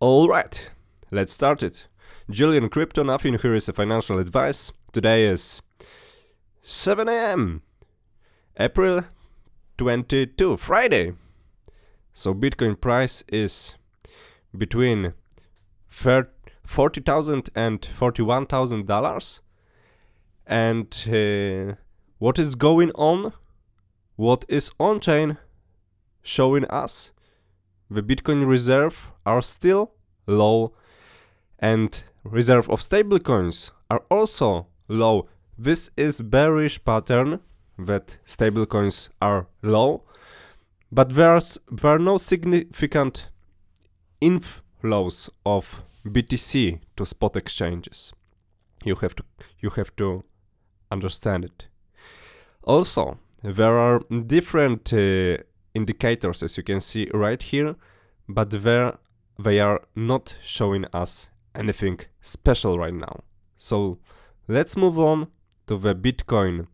Alright, let's start it. Julian Crypto, nothing here is a financial advice. Today is 7 a.m. April 22, Friday. So Bitcoin price is between $40,000 and $41,000. And what is going on? What is Onchain showing us? The Bitcoin reserve are still low, and reserve of stablecoins are also low. This is bearish pattern that stablecoins are low, but there are no significant inflows of BTC to spot exchanges. You have to understand it. Also, there are different indicators, as you can see right here, but they are not showing us anything special right now. So let's move on to the Bitcoin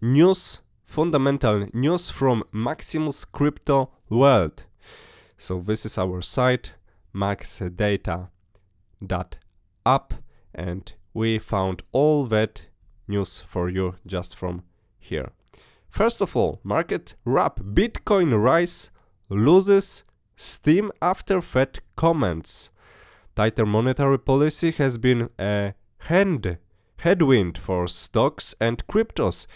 news, fundamental news from Maximus Crypto World. So this is our site, maxdata.app, and we found all that news for you just from here. First of all, market wrap. Bitcoin rise loses steam after Fed comments. Tighter monetary policy has been a headwind for stocks and cryptos,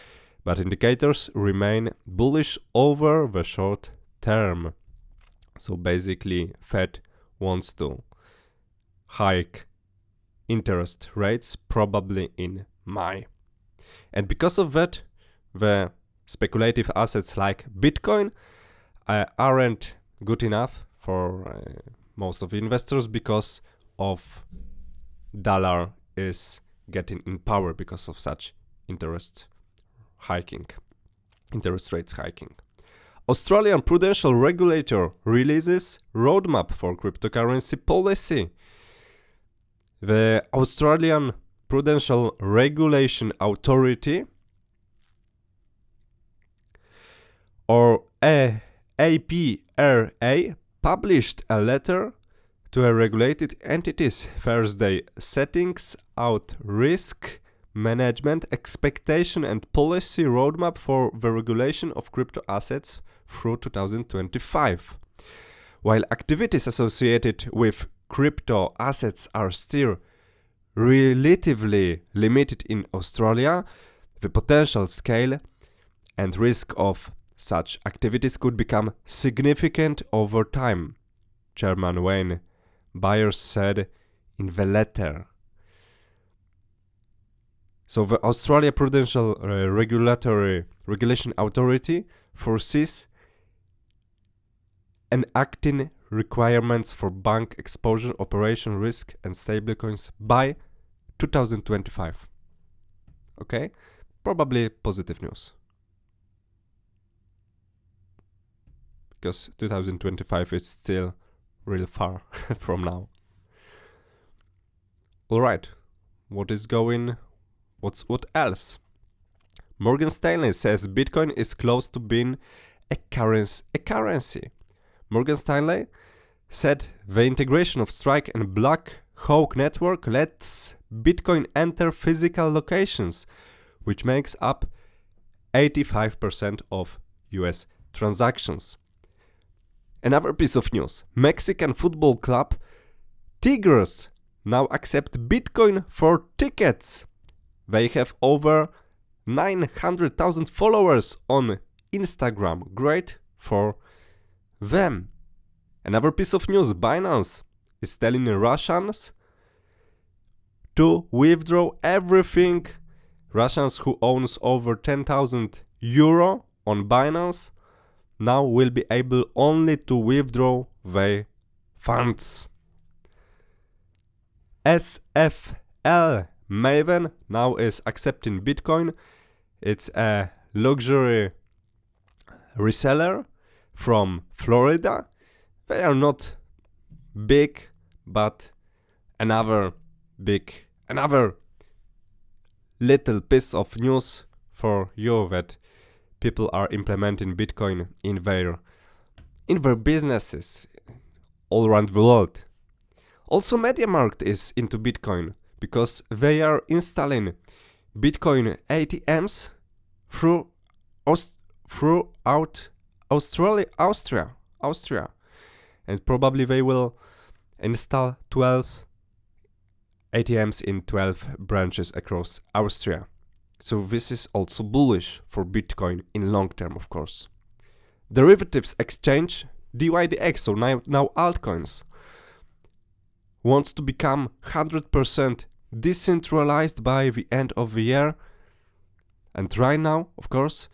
but indicators remain bullish over the short term. So basically, Fed wants to hike interest rates probably in May. And because of that, the speculative assets like Bitcoin aren't good enough for most of the investors because of dollar is getting in power because of such interest rates hiking. Australian Prudential regulator releases roadmap for cryptocurrency policy. The Australian Prudential Regulation Authority, or APRA, published a letter to a regulated entities Thursday, setting out risk management expectation and policy roadmap for the regulation of crypto assets through 2025. While activities associated with crypto assets are still relatively limited in Australia, the potential scale and risk of such activities could become significant over time, Chairman Wayne Byers said in the letter. So the Australia Prudential Regulation Authority foresees enacting requirements for bank exposure, operation risk, and stablecoins by 2025. Okay? Probably positive news. Because 2025 is still real far from now. Alright, what else? Morgan Stanley says Bitcoin is close to being a currency. Morgan Stanley said the integration of Strike and BlackHawk Network lets Bitcoin enter physical locations, which makes up 85% of US transactions. Another piece of news. Mexican football club Tigres now accept Bitcoin for tickets. They have over 900,000 followers on Instagram. Great for them. Another piece of news. Binance is telling Russians to withdraw everything. Russians who owns over 10,000 euro on Binance now will be able only to withdraw their funds. SFL Maven now is accepting Bitcoin. It's a luxury reseller from Florida. They are not big, but another little piece of news for you that people are implementing Bitcoin in their businesses. all around the world. Also, MediaMarkt is into Bitcoin because they are installing Bitcoin ATMs throughout Austria, and probably they will install 12 ATMs in 12 branches across Austria. So this is also bullish for Bitcoin in long term, of course. Derivatives exchange DYDX, so now altcoins, wants to become 100% decentralized by the end of the year. And right now, of course,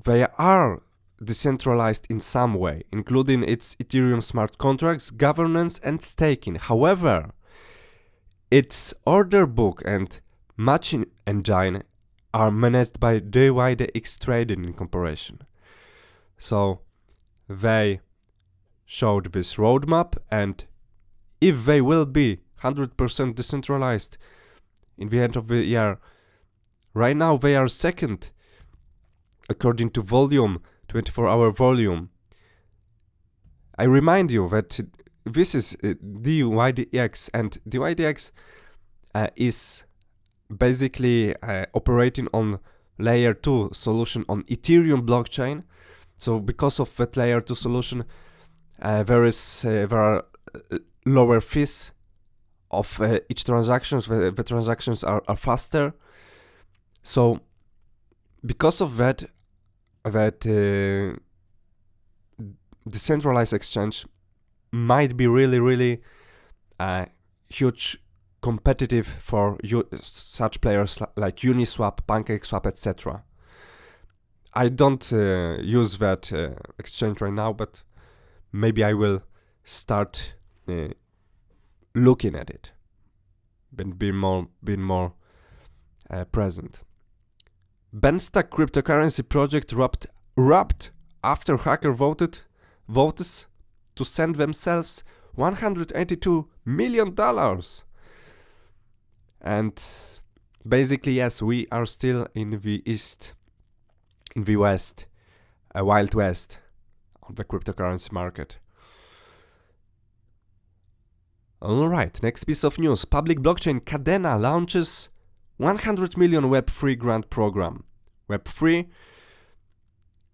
they are decentralized in some way, including its Ethereum smart contracts, governance, and staking. However, its order book and matching engine are managed by DYDX trading in comparison. So they showed this roadmap, and if they will be 100% decentralized in the end of the year, right now they are second according to volume, 24-hour volume. I remind you that this is DYDX, and DYDX is basically operating on layer 2 solution on Ethereum blockchain. So because of that layer 2 solution, there are lower fees of each transactions. The transactions are faster. So because of that decentralized exchange might be really huge competitive for such players like Uniswap, PancakeSwap, etc. I don't use that exchange right now, but maybe I will start looking at it and being more present. Benstack cryptocurrency project wrapped after hacker votes to send themselves $182 million. And basically, yes, we are still in the West, a Wild West on the cryptocurrency market. Alright, next piece of news. Public blockchain Cadena launches 100 million Web3 grant program. Web3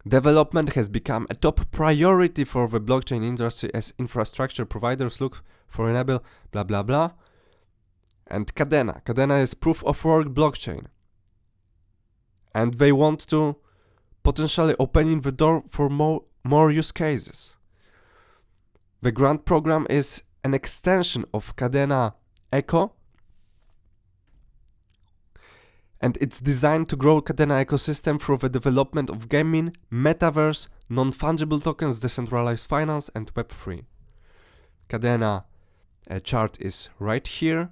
development has become a top priority for the blockchain industry as infrastructure providers look for enable blah blah blah. And Cadena is proof of work blockchain. And they want to potentially opening the door for more use cases. The grant program is an extension of Cadena Eco, and it's designed to grow Cadena ecosystem through the development of gaming, metaverse, non-fungible tokens, decentralized finance, and Web3. Cadena chart is right here.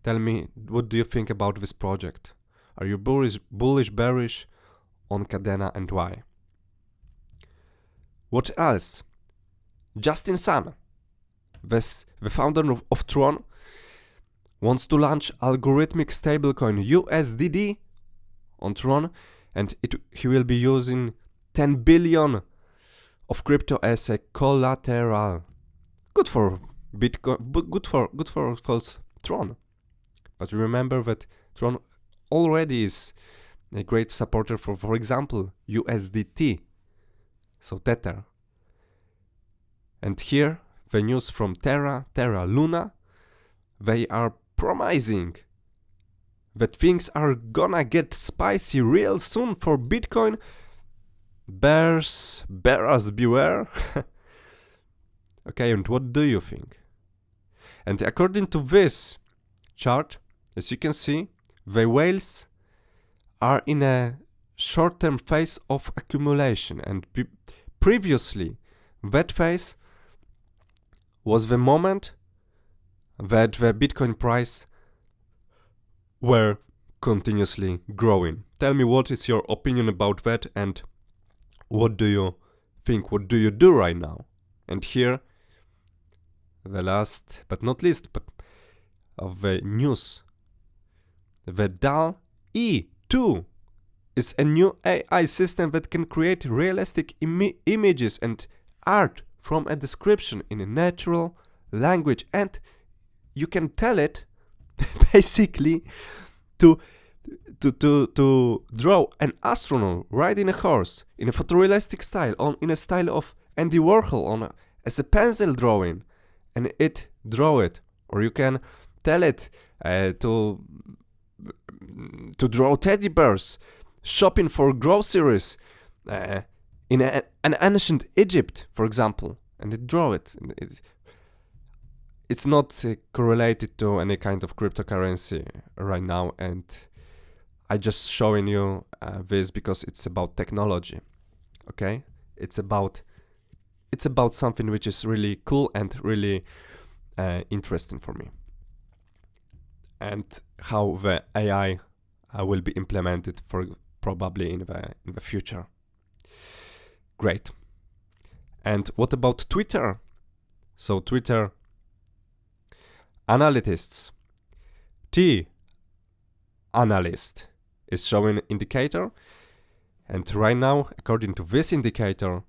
Tell me, what do you think about this project? Are you bullish, bearish on Cadena, and why? What else? Justin Sun, the founder of Tron, wants to launch algorithmic stablecoin USDD on Tron, and he will be using 10 billion of crypto as a collateral. Good for Bitcoin, good for Tron. But remember that Tron already is a great supporter for example, USDT, so Tether. And here, the news from Terra Luna, they are promising that things are gonna get spicy real soon for Bitcoin. Bears beware. Okay, and what do you think? And according to this chart, as you can see, the whales are in a short-term phase of accumulation, and previously that phase was the moment that the Bitcoin price were continuously growing. Tell me, what is your opinion about that, and what do you think? What do you do right now? And here, the last but not least of the news. The DAL E2 is a new AI system that can create realistic images and art from a description in a natural language, and you can tell it basically to draw an astronaut riding a horse in a photorealistic style, in a style of Andy Warhol, as a pencil drawing, and it draw it. Or you can tell it to draw teddy bears shopping for groceries in an ancient Egypt, for example, and it draw it. It's not correlated to any kind of cryptocurrency right now, and I just showing you this because it's about technology. Okay, it's about something which is really cool and really interesting for me, and how the AI will be implemented for probably in the future. Great. And what about Twitter? So Twitter analysts, T-analyst is showing indicator, and right now, according to this indicator,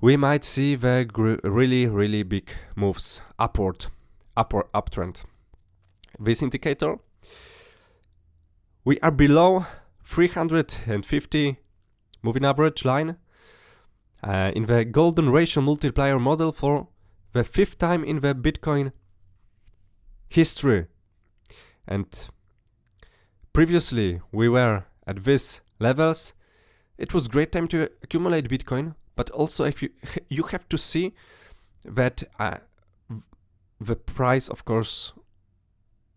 we might see the really big moves uptrend. This indicator, we are below 350 moving average line in the golden ratio multiplier model for the 5th time in the Bitcoin history. And previously we were at these levels. It was great time to accumulate Bitcoin, but also if you have to see that the price, of course,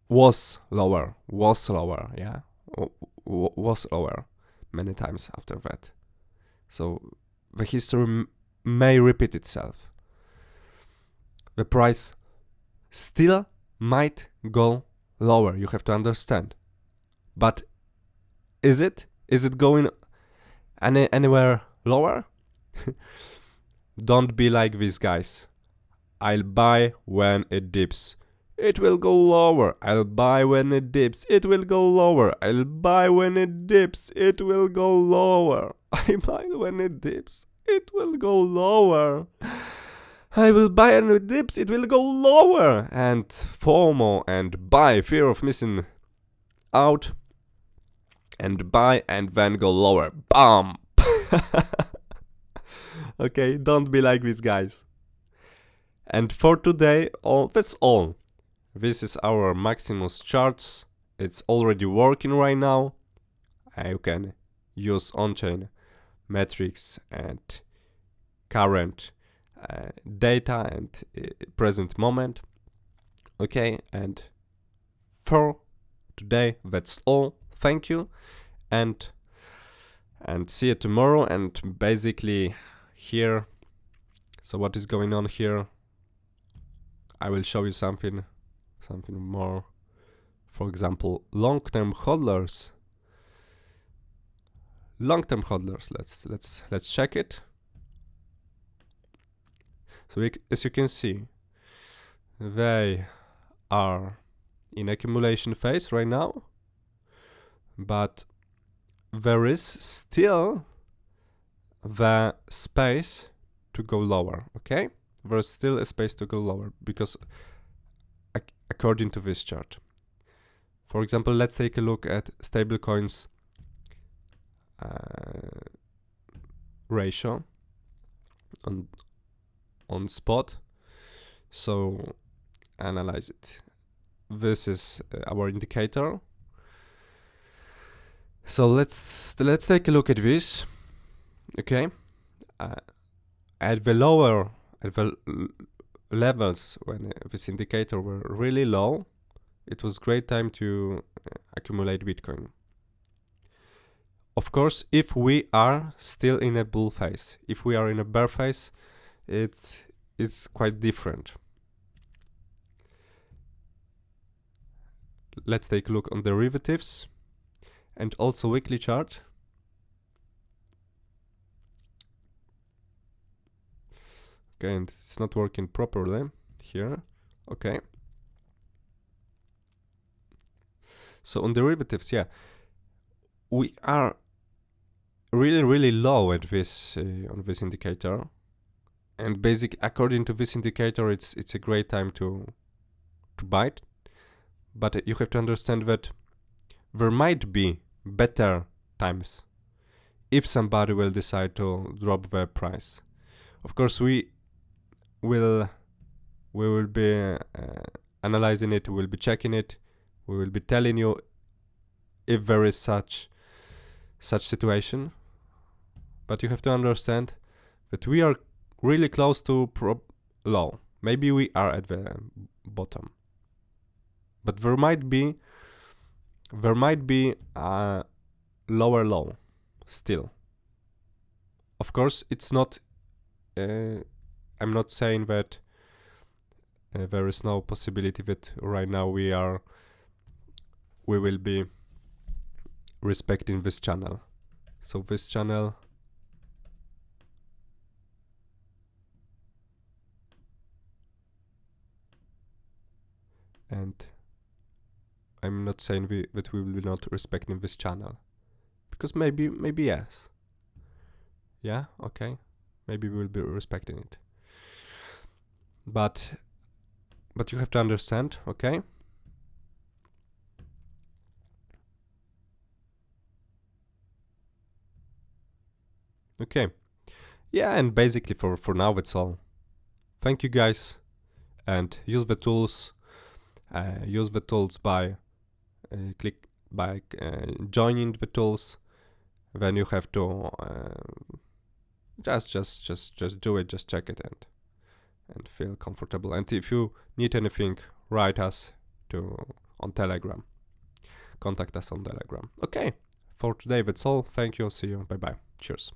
was lower, many times after that. So the history may repeat itself. The price still might go lower, you have to understand. But is it going anywhere lower? Don't be like these guys. I'll buy when it dips. It will go lower. I'll buy when it dips. It will go lower. I'll buy when it dips. It will go lower. I buy when it dips. It will go lower. I will buy when it dips. It will go lower. And FOMO and buy, fear of missing out. And buy and then go lower. Bam! Okay, don't be like these guys. And for today, that's all. This is our Maximus charts. It's already working right now. You can use Onchain metrics and current data and present moment. Okay, and for today, that's all. Thank you, and see you tomorrow. And basically here, so what is going on here, I will show you something more. For example, long-term hodlers. Let's check it. So as you can see, they are in accumulation phase right now, but there is still the space to go lower. Okay, there's still a space to go lower because according to this chart. For example, let's take a look at stablecoins ratio on spot. So analyze it. This is our indicator. So let's take a look at this. Okay, at the levels when this indicator were really low, it was great time to accumulate Bitcoin. Of course, if we are still in a bull phase, if we are in a bear phase, it's quite different. Let's take a look on derivatives and also weekly chart. Okay, and it's not working properly here. Okay. So on derivatives, yeah, we are really low at this on this indicator. And basically, according to this indicator, it's a great time to buy it. But you have to understand that there might be better times if somebody will decide to drop their price. Of course, we will be analyzing it, we will be checking it, we will be telling you if there is such situation. But you have to understand that we are really close to low. Maybe we are at the bottom, but there might be a lower low still. Of course, it's not. I'm not saying that there is no possibility that right now we will be respecting this channel. So this channel. And I'm not saying that we will be not respecting this channel, because maybe yes. Yeah, okay, maybe we will be respecting it. But you have to understand, okay? Okay, yeah, and basically for now that's all. Thank you guys, and use the tools. Use the tools by joining the tools. Then you have to just do it, just check it and feel comfortable. And if you need anything, write us on Telegram. Contact us on Telegram. Okay, for today that's all. Thank you. See you. Bye bye. Cheers.